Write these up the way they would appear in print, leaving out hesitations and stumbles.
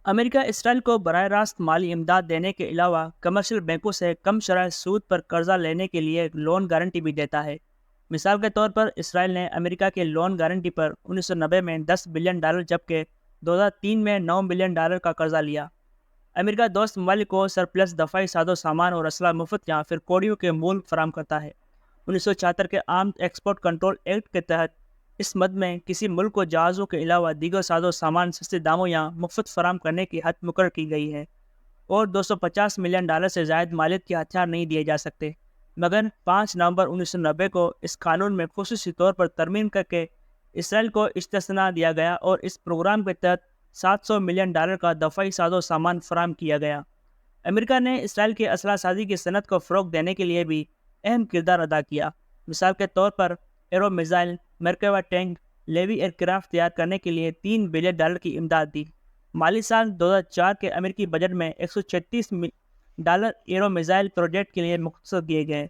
امریکہ اسرائیل کو براہ راست مالی امداد دینے کے علاوہ کمرشل بینکوں سے کم شرح سود پر قرضہ لینے کے لیے لون گارنٹی بھی دیتا ہے۔ مثال کے طور پر اسرائیل نے امریکہ کے لون گارنٹی پر 1990 میں $10 بلین جبکہ 2003 میں $9 بلین کا قرضہ لیا۔ امریکہ دوست ممالک کو سرپلس دفاعی ساز و سامان اور اسلحہ مفت یا پھر کوڑیوں کے مول فراہم کرتا ہے۔ 1976 کے آرمز ایکسپورٹ کنٹرول ایکٹ کے تحت اس مد میں کسی ملک کو جہازوں کے علاوہ دیگر ساز و سامان سستے داموں یا مفت فراہم کرنے کی حد مقرر کی گئی ہے، اور $250 ملین سے زائد مالیت کے ہتھیار نہیں دیے جا سکتے، مگر 5 نومبر 1990 کو اس قانون میں خصوصی طور پر ترمیم کر کے اسرائیل کو استثناء دیا گیا اور اس پروگرام کے تحت $700 ملین کا دفاعی ساز و سامان فراہم کیا گیا۔ امریکہ نے اسرائیل کی اسلحہ سازی کی صنعت کو فروغ دینے کے لیے بھی اہم کردار ادا کیا۔ مثال کے طور پر aero missile, Merkava tank, Lavi aircraft تیار کرنے کے لیے $3 بلین کی امداد دی۔ مالی سال 2004 کے امریکی بجٹ میں $136 ایرو میزائل پروجیکٹ کے لیے مختص کیے گئے۔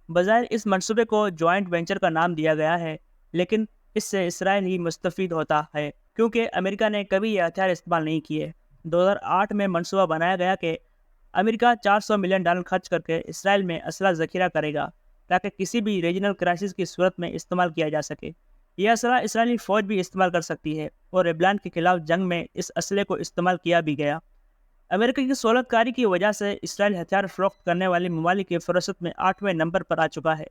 بظاہر اس منصوبے کو جوائنٹ وینچر کا نام دیا گیا ہے، لیکن اس سے اسرائیل ہی مستفید ہوتا ہے کیونکہ امریکہ نے کبھی یہ ہتھیار استعمال نہیں کیے۔ 2008 میں منصوبہ بنایا گیا کہ امریکہ $400 ملین خرچ کر کے اسرائیل میں اسلحہ ذخیرہ کرے گا تاکہ کسی بھی ریجنل کرائسس کی صورت میں استعمال کیا جا سکے۔ یہ اسلحہ اسرائیلی فوج بھی استعمال کر سکتی ہے، اور ایبلان کے خلاف جنگ میں اس اسلحے کو استعمال کیا بھی گیا۔ امریکہ کی سہولت کاری کی وجہ سے اسرائیل ہتھیار فروخت کرنے والے ممالک کی فہرست میں 8ویں نمبر پر آ چکا ہے۔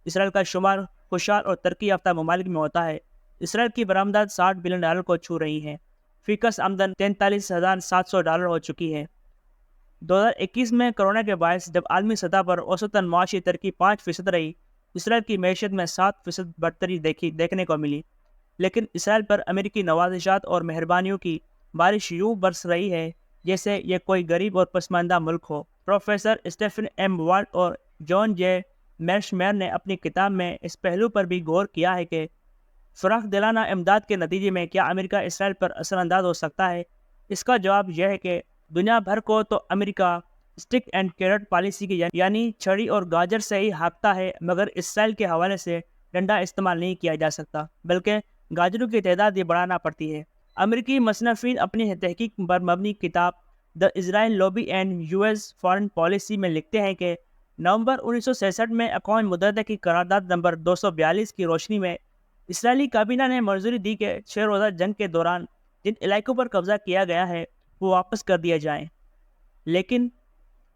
اسرائیل کا شمار خوشحال اور ترقی یافتہ ممالک میں ہوتا ہے۔ اسرائیل کی برآمدات $60 بلین کو چھو رہی ہیں۔ فی کس آمدن $43,700 ہو چکی ہے۔ 2021 میں کرونا کے باعث جب عالمی سطح پر اوسطاً معاشی ترقی 5% رہی، اسرائیل کی معیشت میں 7% بڑھتری دیکھنے کو ملی، لیکن اسرائیل پر امریکی نوازشات اور مہربانیوں کی بارش یوں برس رہی ہے جیسے یہ کوئی غریب اور پسماندہ ملک ہو۔ پروفیسر اسٹیفن ایم والٹ اور جان جے میرشمیر نے اپنی کتاب میں اس پہلو پر بھی غور کیا ہے کہ فراخ دلانہ امداد کے نتیجے میں کیا امریکہ اسرائیل پر اثر انداز ہو سکتا ہے۔ اس کا جواب یہ ہے کہ دنیا بھر کو تو امریکہ اسٹک اینڈ کیرٹ پالیسی کی یعنی چھڑی اور گاجر سے ہی ہانکتا ہے، مگر اسرائیل کے حوالے سے ڈنڈا استعمال نہیں کیا جا سکتا، بلکہ گاجروں کی تعداد بھی بڑھانا پڑتی ہے۔ امریکی مصنفین اپنی تحقیق پر مبنی کتاب the Israel lobby and U S foreign policy میں لکھتے ہیں کہ نومبر 1966 میں اقوام متحدہ کی قرارداد نمبر 242 کی روشنی میں اسرائیلی کابینہ نے منظوری دی کہ 6 روزہ جنگ کے دوران جن علاقوں پر قبضہ کیا گیا ہے وہ واپس کر دیا جائیں، لیکن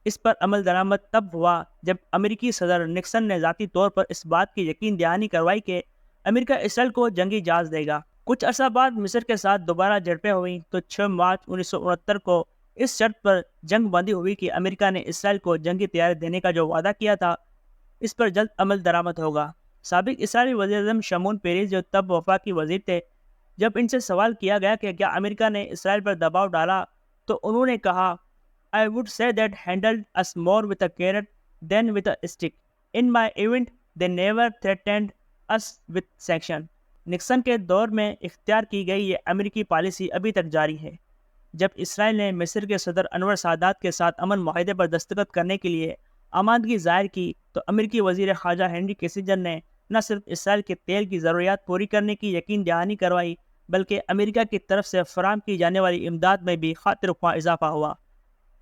اس پر عمل درآمد تب ہوا جب امریکی صدر نکسن نے ذاتی طور پر اس بات کی یقین دہانی کروائی کہ امریکہ اسرائیل کو جنگی جہاز دے گا۔ کچھ عرصہ بعد مصر کے ساتھ دوبارہ جھڑپیں ہوئیں تو 6 مارچ 1969 کو اس شرط پر جنگ بندی ہوئی کہ امریکہ نے اسرائیل کو جنگی طیارے دینے کا جو وعدہ کیا تھا اس پر جلد عمل درآمد ہوگا۔ سابق اسرائیلی وزیر اعظم شمعون پیریز جو تب وفاقی وزیر تھے، جب ان سے سوال کیا گیا کہ کیا امریکہ نے اسرائیل پر دباؤ ڈالا تو انہوں نے کہا I would say that handled us more with a carrot than with a stick. In my event, they never threatened us with sanction. Nixon کے دور میں اختیار کی گئی یہ امریکی پالیسی ابھی تک جاری ہے۔ جب اسرائیل نے مصر کے صدر انور سادات کے ساتھ امن معاہدے پر دستخط کرنے کے لیے آمادگی ظاہر کی تو امریکی وزیر خارجہ ہینری کیسنجر نے نہ صرف اسرائیل کے تیل کی ضروریات پوری کرنے کی یقین دہانی کروائی، بلکہ امریکہ کی طرف سے فراہم کی جانے والی امداد میں بھی خاطر خواہ اضافہ ہوا۔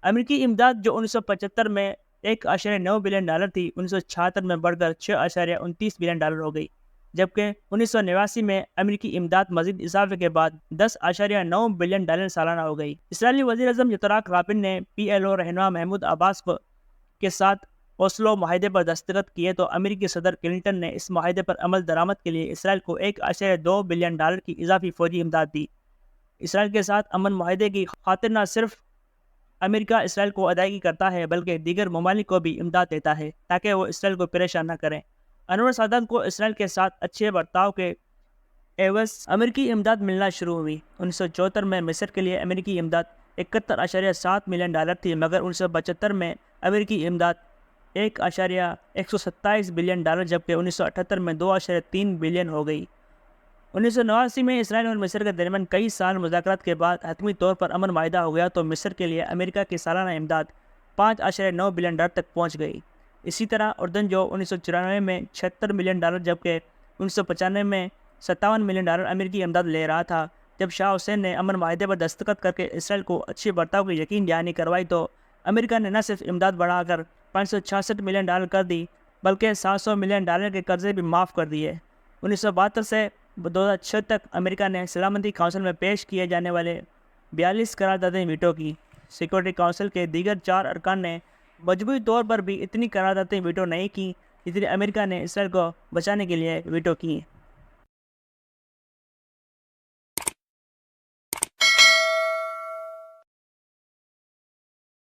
امریکی امداد جو 1975 میں $1.9 بلین تھی، 1976 میں بڑھ کر $6.29 بلین ہو گئی، جبکہ 1989 میں امریکی امداد مزید اضافے کے بعد $10.9 بلین سالانہ ہو گئی۔ اسرائیلی وزیر اعظم یتراک رابن نے PLO رہنما محمود عباس کے ساتھ اوسلو معاہدے پر دستخط کیے تو امریکی صدر کلنٹن نے اس معاہدے پر عمل درآمد کے لیے اسرائیل کو $1.2 بلین کی اضافی فوجی امداد دی۔ اسرائیل کے ساتھ امن معاہدے کی خاطر نہ صرف امریکہ اسرائیل کو ادائیگی کرتا ہے بلکہ دیگر ممالک کو بھی امداد دیتا ہے تاکہ وہ اسرائیل کو پریشان نہ کریں۔ انور سادات کو اسرائیل کے ساتھ اچھے برتاؤ کے عوض امریکی امداد ملنا شروع ہوئی۔ 1974 میں مصر کے لیے امریکی امداد $71.7 ملین تھی، مگر 1975 میں امریکی امداد $1.127 بلین جبکہ 1978 میں $2.3 بلین ہو گئی۔ 1989 میں اسرائیل اور مصر کے درمیان کئی سال مذاکرات کے بعد حتمی طور پر امن معاہدہ ہو گیا تو مصر کے لیے امریکہ کی سالانہ امداد $5.9 بلین تک پہنچ گئی۔ اسی طرح اردن جو 1994 میں $76 ملین جبکہ 1995 میں $57 ملین امریکی امداد لے رہا تھا، جب شاہ حسین نے امن معاہدے پر دستخط کر کے اسرائیل کو اچھے برتاؤ کی یقین دہانی کروائی تو امریکا نے نہ صرف امداد بڑھا کر $566 ملین کر دی بلکہ $700 ملین کے قرضے بھی معاف کر دیے۔ 1972 سے 2006 تک امریکا نے سلامتی کونسل میں پیش کیے جانے والے 42 قراردادیں ویٹو کی۔ سیکورٹی کونسل کے دیگر 4 ارکان نے مجموعی طور پر بھی اتنی قراردادیں ویٹو نہیں کی جتنی امریکا نے اسرائیل کو بچانے کے لیے ویٹو کی۔